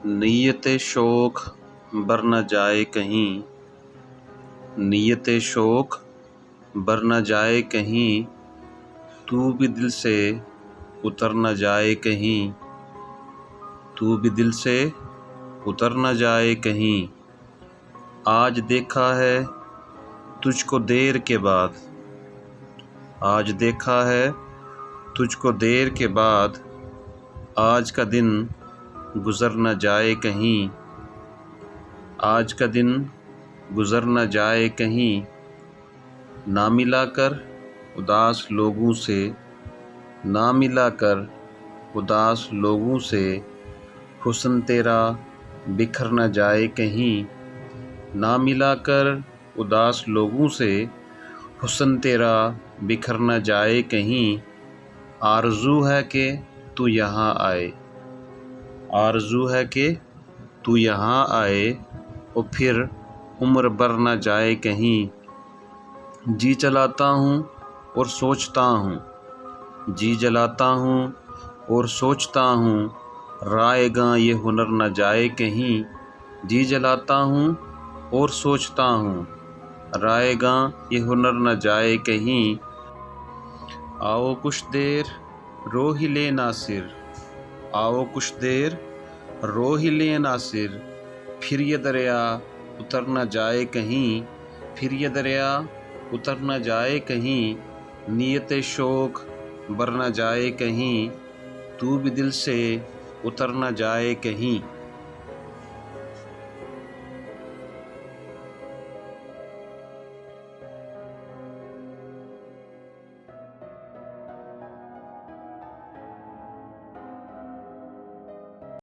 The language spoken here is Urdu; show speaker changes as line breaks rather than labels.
نیت شوق بر نہ جائے کہیں، نیت شوق بر نہ جائے کہیں، تو بھی دل سے اتر نہ جائے کہیں، تو بھی دل سے اتر نہ جائے کہیں۔ آج دیکھا ہے تجھ کو دیر کے بعد، آج دیکھا ہے تجھ کو دیر کے بعد، آج کا دن گزر نہ جائے کہیں، آج کا دن گزر نہ جائے کہیں۔ نہ ملا کر اداس لوگوں سے، نہ ملا کر اداس لوگوں سے، حسن تیرا بکھر نہ جائے کہیں، نہ ملا کر اداس لوگوں سے، حسن تیرا بکھر نہ جائے کہیں۔ آرزو ہے کہ تو یہاں آئے، آرزو ہے کہ تو یہاں آئے، اور پھر عمر بر نہ جائے کہیں۔ جی جلاتا ہوں اور سوچتا ہوں، جی جلاتا ہوں اور سوچتا ہوں، رائے گاں یہ ہنر نہ جائے کہیں۔ جی جلاتا ہوں اور سوچتا ہوں، رائے گاں یہ ہنر نہ جائے کہیں۔ آؤ کچھ دیر رو ہی لے ناصر، آؤ کچھ دیر رو ہی لے ناصر، پھر یہ دریا اتر نہ جائے کہیں، پھر یہ دریا اتر نہ جائے کہیں۔ نیت شوق بر نہ جائے کہیں، تو بھی دل سے اتر نہ جائے کہیں۔